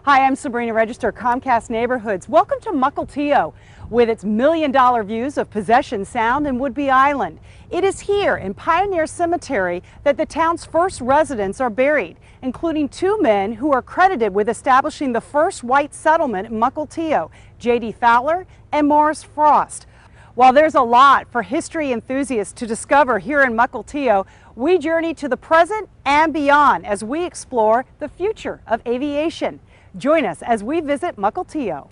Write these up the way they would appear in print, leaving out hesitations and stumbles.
Hi, I'm Sabrina Register, Comcast Neighborhoods. Welcome to Mukilteo, with its million-dollar views of Possession Sound and Whidbey Island. It is here in Pioneer Cemetery that the town's first residents are buried, including two men who are credited with establishing the first white settlement in Mukilteo, J.D. Fowler and Morris Frost. While there's a lot for history enthusiasts to discover here in Mukilteo, we journey to the present and beyond as we explore the future of aviation. Join us as we visit Mukilteo.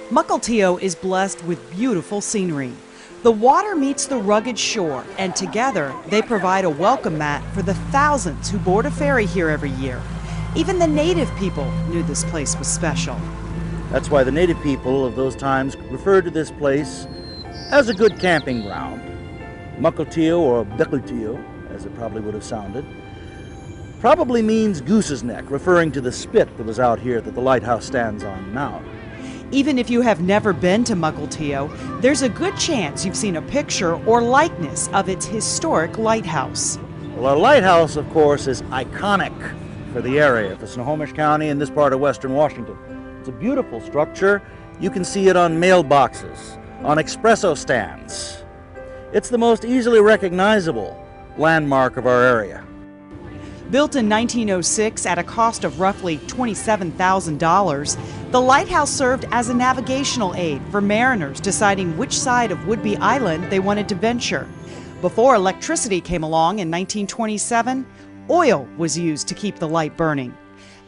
Mukilteo is blessed with beautiful scenery. The water meets the rugged shore, and together they provide a welcome mat for the thousands who board a ferry here every year. Even the native people knew this place was special. That's why the native people of those times referred to this place as a good camping ground. Mukilteo, or Mukilteo, as it probably would have sounded, probably means goose's neck, referring to the spit that was out here that the lighthouse stands on now. Even if you have never been to Mukilteo, there's a good chance you've seen a picture or likeness of its historic lighthouse. Well, our lighthouse, of course, is iconic for the area, for Snohomish County and this part of western Washington. It's a beautiful structure. You can see it on mailboxes, on espresso stands. It's the most easily recognizable landmark of our area. Built in 1906 at a cost of roughly $27,000, the lighthouse served as a navigational aid for mariners deciding which side of Whidbey Island they wanted to venture. Before electricity came along in 1927, oil was used to keep the light burning.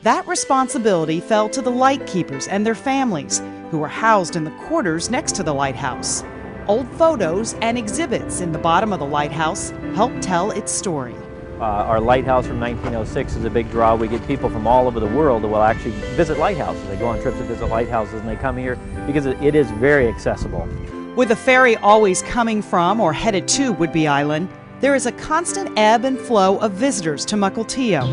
That responsibility fell to the lightkeepers and their families, who were housed in the quarters next to the lighthouse. Old photos and exhibits in the bottom of the lighthouse help tell its story. Our lighthouse from 1906 is a big draw. We get people from all over the world that will actually visit lighthouses. They go on trips to visit lighthouses and they come here because it is very accessible. With a ferry always coming from or headed to Whidbey Island, there is a constant ebb and flow of visitors to Mukilteo.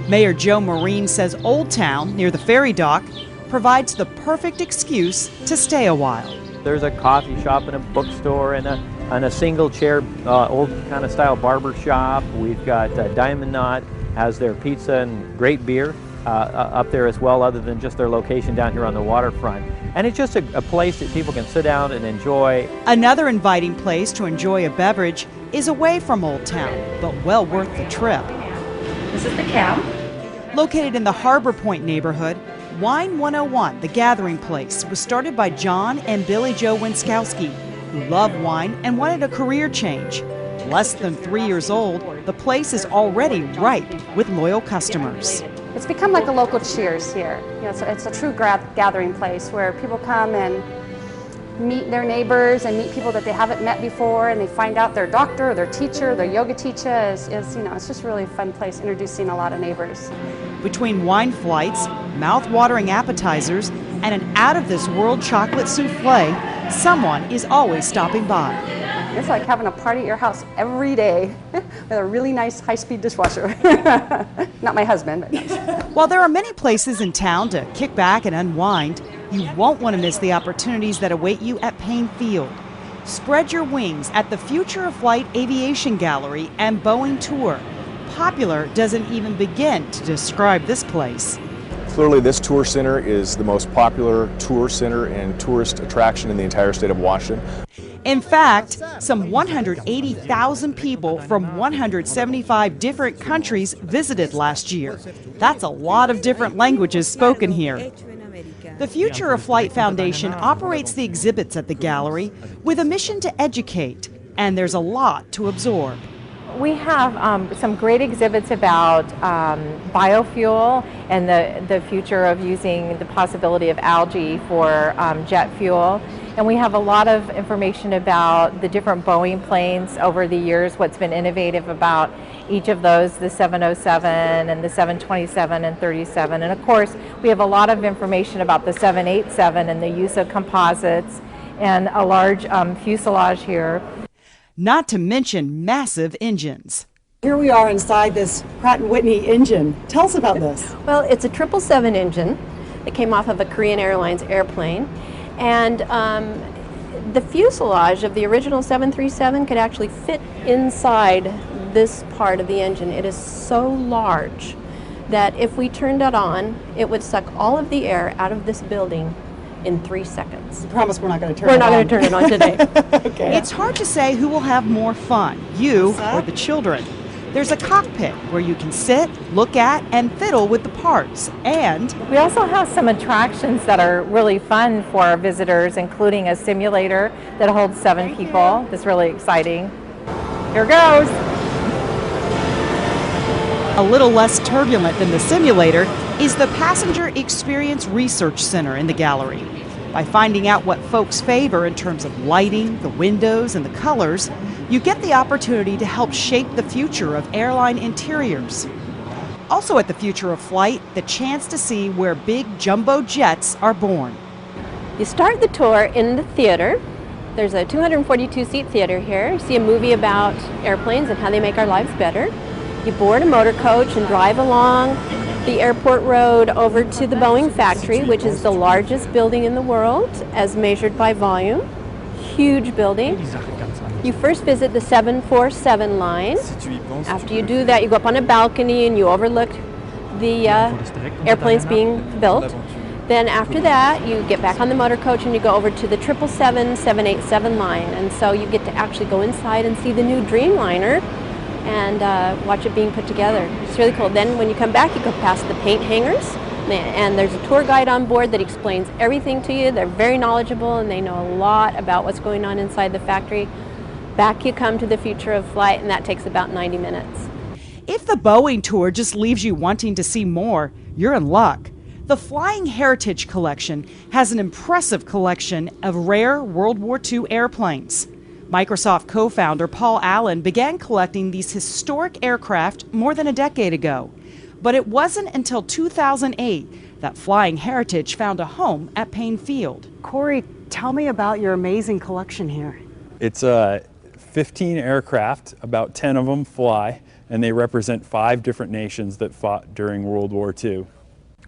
Mayor Joe Marine says Old Town, near the ferry dock, provides the perfect excuse to stay a while. There's a coffee shop and a bookstore and a single chair, old kind of style barber shop. We've got Diamond Knot has their pizza and great beer up there as well, other than just their location down here on the waterfront. And it's just a place that people can sit down and enjoy. Another inviting place to enjoy a beverage is away from Old Town, but well worth the trip. This is the cab. Located in the Harbor Point neighborhood, Wine 101, the gathering place, was started by John and Billy Joe Winskowski, who love wine and wanted a career change. Less than 3 years old, the place is already ripe with loyal customers. It's become like a local Cheers here. You know, it's a true gathering place where people come and meet their neighbors and meet people that they haven't met before, and they find out their doctor, their teacher, their yoga teacher is you know, it's just really a fun place, introducing a lot of neighbors. Between wine flights, mouth-watering appetizers, and an out-of-this-world chocolate souffle, someone is always stopping by. It's like having a party at your house every day with a really nice high-speed dishwasher. Not my husband, but nice. While there are many places in town to kick back and unwind, you won't want to miss the opportunities that await you at Payne Field. Spread your wings at the Future of Flight Aviation Gallery and Boeing Tour. Popular doesn't even begin to describe this place. Clearly, this tour center is the most popular tour center and tourist attraction in the entire state of Washington. In fact, some 180,000 people from 175 different countries visited last year. That's a lot of different languages spoken here. The Future of Flight Foundation operates the exhibits at the gallery with a mission to educate, and there's a lot to absorb. We have some great exhibits about biofuel and the future of using the possibility of algae for jet fuel. And we have a lot of information about the different Boeing planes over the years, what's been innovative about each of those, the 707 and the 727 and 37. And of course, we have a lot of information about the 787 and the use of composites and a large fuselage here. Not to mention massive engines. Here we are inside this Pratt & Whitney engine. Tell us about this. Well, it's a 777 engine that came off of a Korean Airlines airplane, and the fuselage of the original 737 could actually fit inside this part of the engine. It is so large that if we turned it on, it would suck all of the air out of this building in 3 seconds. I promise we're not going to turn it on. We're not going to turn it on today. Okay. It's hard to say who will have more fun, you or the children. There's a cockpit where you can sit, look at, and fiddle with the parts. And We also have some attractions that are really fun for our visitors, including a simulator that holds 7 people. That's really exciting. Here goes. a little less turbulent than the simulator is the Passenger Experience Research Center in the gallery. By finding out what folks favor in terms of lighting, the windows, and the colors, you get the opportunity to help shape the future of airline interiors. Also at the Future of Flight, the chance to see where big jumbo jets are born. You start the tour in the theater. There's a 242-seat theater here. You see a movie about airplanes and how they make our lives better. You board a motor coach and drive along the airport road over to the Boeing factory, which is the largest building in the world as measured by volume. Huge building. You first visit the 747 line. After you do that, you go up on a balcony and you overlook the airplanes being built. Then after that, you get back on the motor coach and you go over to the 777, 787 line. And so you get to actually go inside and see the new Dreamliner and watch it being put together. It's really cool. Then when you come back, you go past the paint hangers, and there's a tour guide on board that explains everything to you. They're very knowledgeable and they know a lot about what's going on inside the factory. Back you come to the Future of Flight, and that takes about 90 minutes. If the Boeing tour just leaves you wanting to see more, you're in luck. The Flying Heritage Collection has an impressive collection of rare World War II airplanes. Microsoft co-founder Paul Allen began collecting these historic aircraft more than a decade ago. But it wasn't until 2008 that Flying Heritage found a home at Payne Field. Corey, tell me about your amazing collection here. It's 15 aircraft, about 10 of them fly, and they represent 5 different nations that fought during World War II.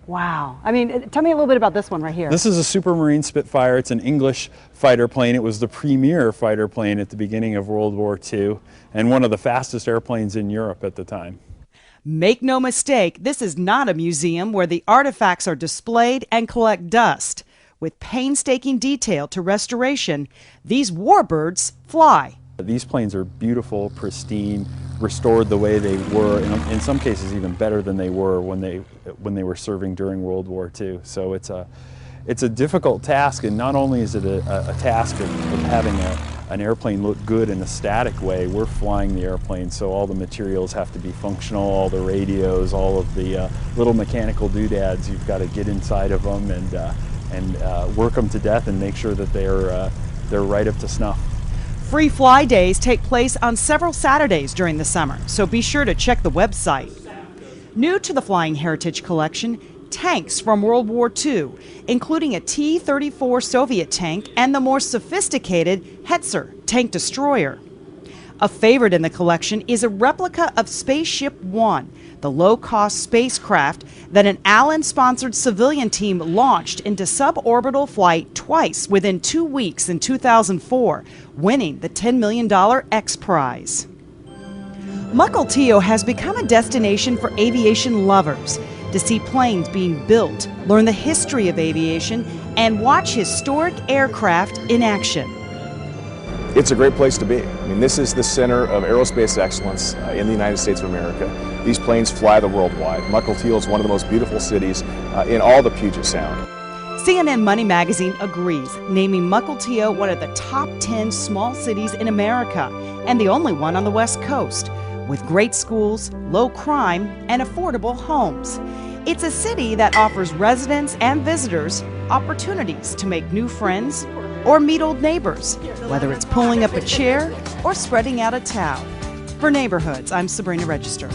Wow. I mean, tell me a little bit about this one right here. This is a Supermarine Spitfire. It's an English fighter plane. It was the premier fighter plane at the beginning of World War II and one of the fastest airplanes in Europe at the time. Make no mistake, this is not a museum where the artifacts are displayed and collect dust. With painstaking detail to restoration, these warbirds fly. These planes are beautiful, pristine, restored the way they were, in some cases even better than they were when they were serving during World War II. So it's a difficult task, and not only is it a task of having an airplane look good in a static way, we're flying the airplane, so all the materials have to be functional, all the radios, all of the little mechanical doodads, you've got to get inside of them and work them to death and make sure that they're right up to snuff. Free fly days take place on several Saturdays during the summer, so be sure to check the website. New to the Flying Heritage Collection, tanks from World War II, including a T-34 Soviet tank and the more sophisticated Hetzer tank destroyer. A favorite in the collection is a replica of Spaceship One, the low-cost spacecraft that an Allen-sponsored civilian team launched into suborbital flight twice within 2 weeks in 2004, winning the $10 million X Prize. Mukilteo has become a destination for aviation lovers to see planes being built, learn the history of aviation, and watch historic aircraft in action. It's a great place to be. I mean, this is the center of aerospace excellence in the United States of America. These planes fly the world wide. Mukilteo is one of the most beautiful cities in all the Puget Sound. CNN Money Magazine agrees, naming Mukilteo one of the top 10 small cities in America and the only one on the West Coast, with great schools, low crime, and affordable homes. It's a city that offers residents and visitors opportunities to make new friends or meet old neighbors, whether it's pulling up a chair or spreading out a towel. For Neighborhoods, I'm Sabrina Register.